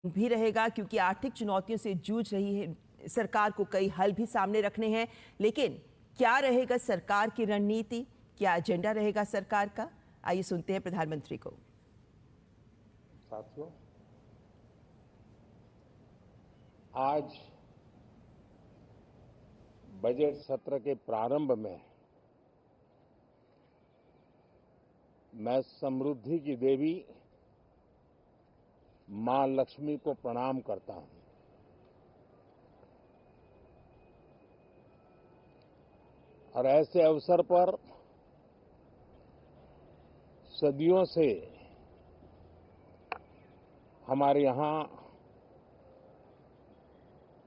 भी रहेगा क्योंकि आर्थिक चुनौतियों से जूझ रही है सरकार को कई हल भी सामने रखने हैं। लेकिन क्या रहेगा सरकार की रणनीति, क्या एजेंडा रहेगा सरकार का? आइए सुनते हैं प्रधानमंत्री को। साथियों, आज बजट सत्र के प्रारंभ में मैं समृद्धि की देवी मां लक्ष्मी को प्रणाम करता हूं। और ऐसे अवसर पर सदियों से हमारे यहां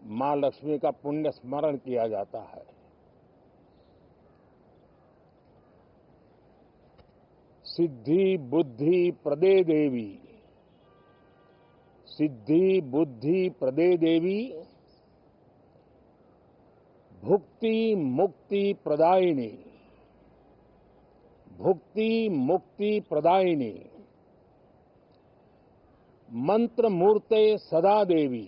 मां लक्ष्मी का पुण्य स्मरण किया जाता है। सिद्धि बुद्धि प्रदे देवी, सिद्धि बुद्धि प्रदे देवी, भुक्ति मुक्ति प्रदायिनी, भुक्ति मुक्ति प्रदायिनी, मंत्र मूर्ते सदा देवी,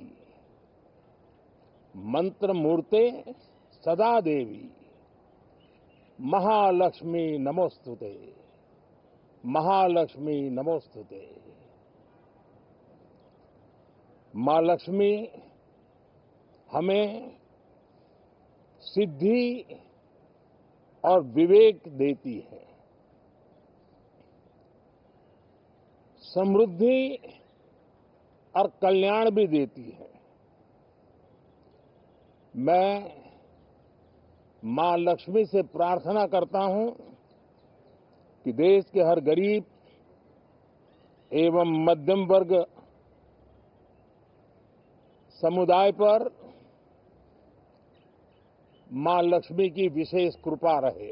मंत्र मूर्ते सदा देवी, महालक्ष्मी नमोस्तुते, महालक्ष्मी नमोस्तुते। मां लक्ष्मी हमें सिद्धि और विवेक देती है, समृद्धि और कल्याण भी देती है। मैं मां लक्ष्मी से प्रार्थना करता हूं कि देश के हर गरीब एवं मध्यम वर्ग समुदाय पर मां लक्ष्मी की विशेष कृपा रहे।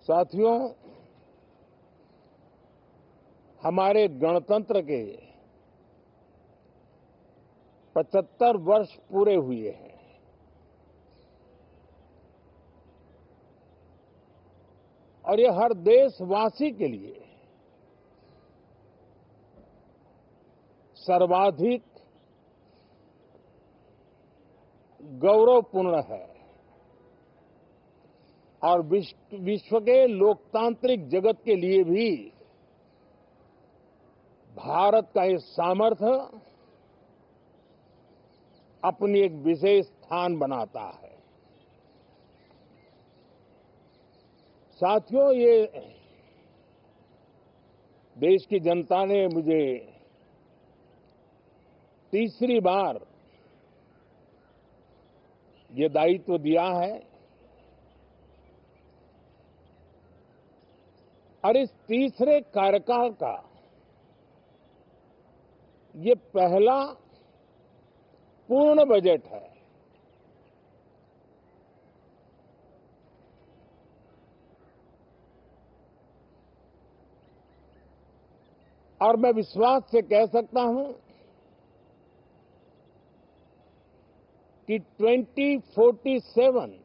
साथियों, हमारे गणतंत्र के 75 वर्ष पूरे हुए हैं। और ये हर देशवासी के लिए सर्वाधिक गौरवपूर्ण है और विश्व के लोकतांत्रिक जगत के लिए भी भारत का ये सामर्थ्य अपनी एक विशेष स्थान बनाता है। साथियों, ये देश की जनता ने मुझे तीसरी बार ये दायित्व दिया है और इस तीसरे कार्यकाल का ये पहला पूर्ण बजट है। और मैं विश्वास से कह सकता हूं कि 2047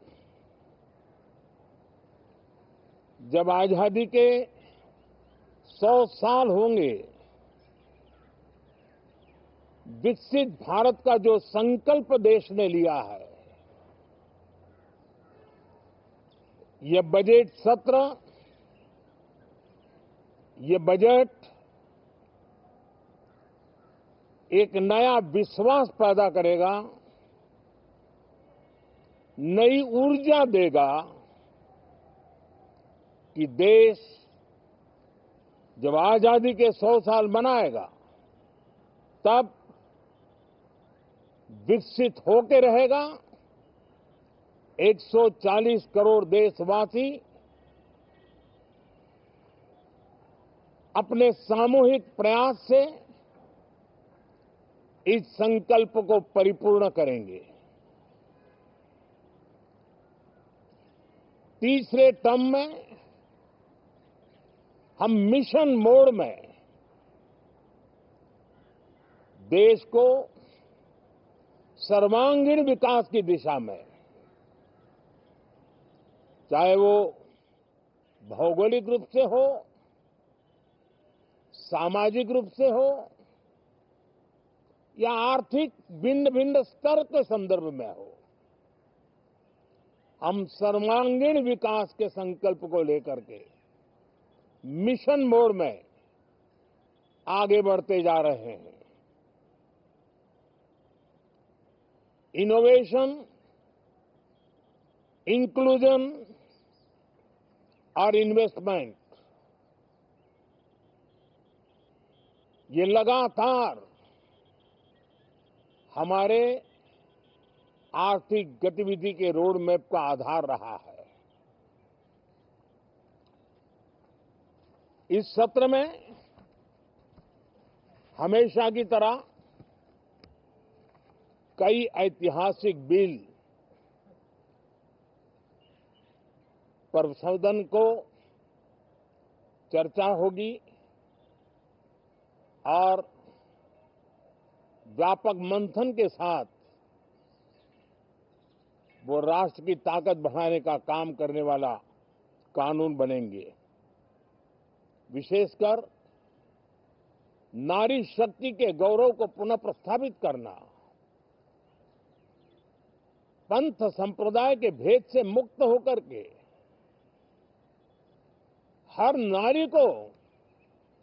जब आजादी के 100 साल होंगे, विकसित भारत का जो संकल्प देश ने लिया है, ये बजट सत्र, ये बजट एक नया विश्वास पैदा करेगा, नई ऊर्जा देगा कि देश जब आजादी के 100 साल मनाएगा तब विकसित होकर रहेगा। 140 करोड़ देशवासी अपने सामूहिक प्रयास से इस संकल्प को परिपूर्ण करेंगे। तीसरे टर्म में हम मिशन मोड में देश को सर्वांगीण विकास की दिशा में, चाहे वो भौगोलिक रूप से हो, सामाजिक रूप से हो या आर्थिक भिन्न भिन्न स्तर के संदर्भ में हो, हम सर्वांगीण विकास के संकल्प को लेकर के मिशन मोड में आगे बढ़ते जा रहे हैं। इनोवेशन, इंक्लूजन और इन्वेस्टमेंट, ये लगातार हमारे आर्थिक गतिविधि के रोड मैप का आधार रहा है। इस सत्र में हमेशा की तरह कई ऐतिहासिक बिल पर सदन को चर्चा होगी और व्यापक मंथन के साथ वो राष्ट्र की ताकत बढ़ाने का काम करने वाला कानून बनेंगे। विशेषकर नारी शक्ति के गौरव को पुनः प्रस्थापित करना, पंथ संप्रदाय के भेद से मुक्त होकर के हर नारी को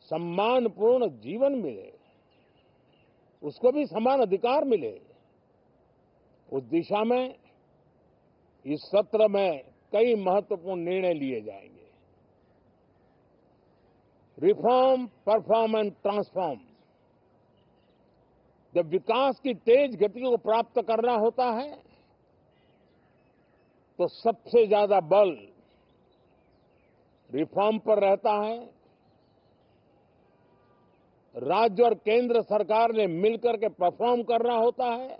सम्मानपूर्ण जीवन मिले, उसको भी समान अधिकार मिले, उस दिशा में इस सत्र में कई महत्वपूर्ण निर्णय लिए जाएंगे। Reform, perform and transform. जब विकास की तेज गति को प्राप्त करना होता है तो सबसे ज्यादा बल रिफॉर्म पर रहता है। राज्य और केंद्र सरकार ने मिलकर के परफॉर्म करना होता है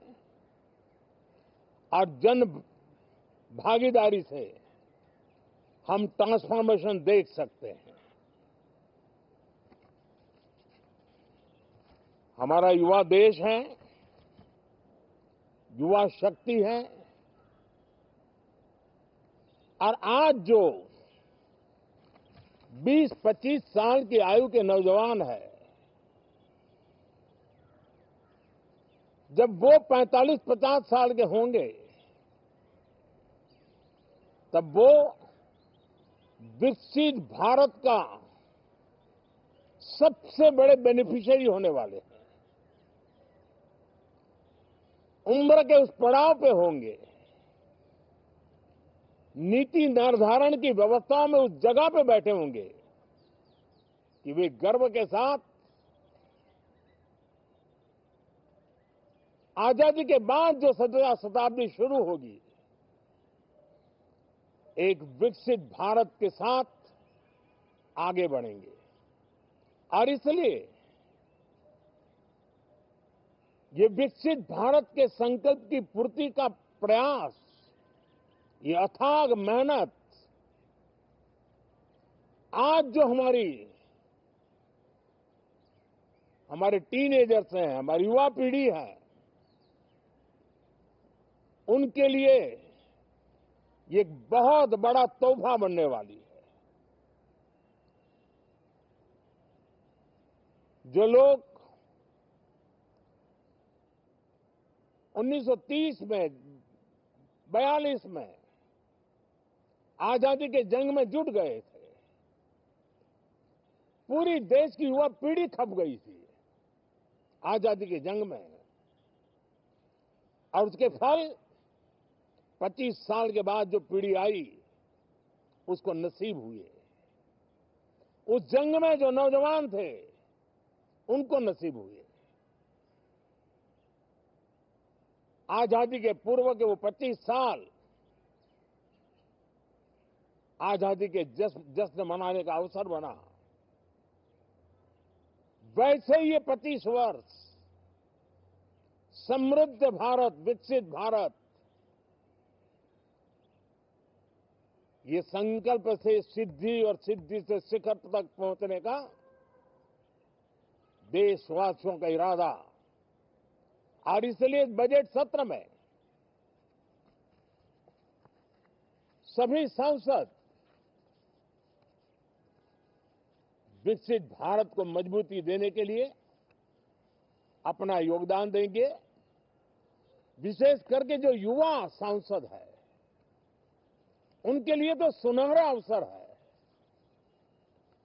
और जन भागीदारी से हम ट्रांसफॉर्मेशन देख सकते हैं। हमारा युवा देश है, युवा शक्ति है और आज जो 20-25 साल की आयु के नौजवान है, जब वो 45-50 साल के होंगे तब वो विकसित भारत का सबसे बड़े बेनिफिशियरी होने वाले हैं। उम्र के उस पड़ाव पे होंगे, नीति निर्धारण की व्यवस्थाओं में उस जगह पे बैठे होंगे कि वे गर्व के साथ आजादी के बाद जो शताब्दी शुरू होगी, एक विकसित भारत के साथ आगे बढ़ेंगे। और इसलिए ये विकसित भारत के संकल्प की पूर्ति का प्रयास, ये अथाग मेहनत आज जो हमारे टीनेजर्स हैं, हमारी युवा पीढ़ी है, उनके लिए ये एक बहुत बड़ा तोहफा बनने वाली है। जो लोग 1930 में, 42 में आजादी के जंग में जुट गए थे, पूरी देश की युवा पीढ़ी खप गई थी आजादी के जंग में, और उसके फल 25 साल के बाद जो पीढ़ी आई उसको नसीब हुए। उस जंग में जो नौजवान थे उनको नसीब हुए। आजादी के पूर्व के वो 25 साल आजादी के जश्न मनाने का अवसर बना। वैसे ही ये 25 वर्ष समृद्ध भारत, विकसित भारत, ये संकल्प से सिद्धि और सिद्धि से शिखर तक पहुंचने का देशवासियों का इरादा। और इसलिए बजट सत्र में सभी सांसद विकसित भारत को मजबूती देने के लिए अपना योगदान देंगे। विशेष करके जो युवा सांसद है, उनके लिए तो सुनहरा अवसर है,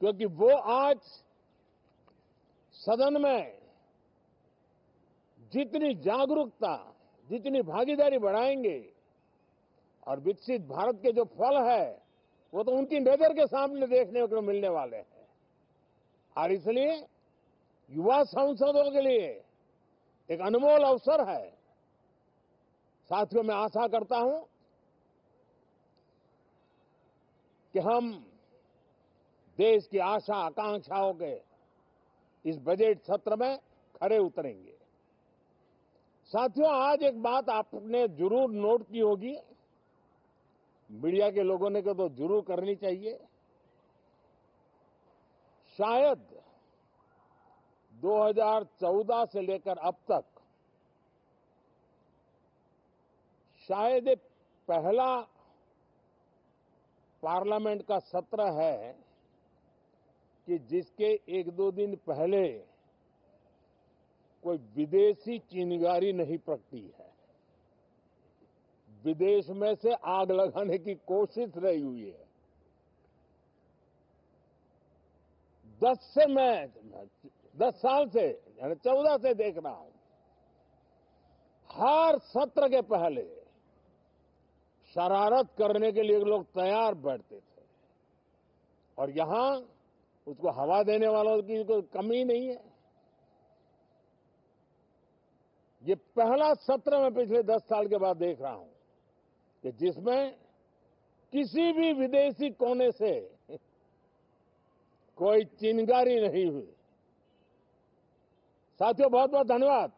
क्योंकि वो आज सदन में जितनी जागरूकता, जितनी भागीदारी बढ़ाएंगे और विकसित भारत के जो फल है वो तो उनकी नजर के सामने देखने को मिलने वाले हैं। और इसलिए युवा सांसदों के लिए एक अनमोल अवसर है। साथियों, मैं आशा करता हूं कि हम देश की आशा आकांक्षाओं के इस बजट सत्र में खरे उतरेंगे। साथियों, आज एक बात आपने जरूर नोट की होगी, मीडिया के लोगों ने तो जरूर करनी चाहिए। शायद 2014 से लेकर अब तक शायद ये पहला पार्लियामेंट का सत्र है कि जिसके एक दो दिन पहले कोई विदेशी चिंगारी नहीं प्रगटी है। विदेश में से आग लगाने की कोशिश रही हुई है। 10 साल से यानी 14 से देख रहा हूं, हर सत्र के पहले शरारत करने के लिए लोग तैयार बैठते थे और यहां उसको हवा देने वालों की कोई कमी नहीं है। ये पहला सत्र मैं पिछले 10 साल के बाद देख रहा हूं कि जिसमें किसी भी विदेशी कोने से कोई चिंगारी नहीं हुई। साथियों, बहुत बहुत धन्यवाद।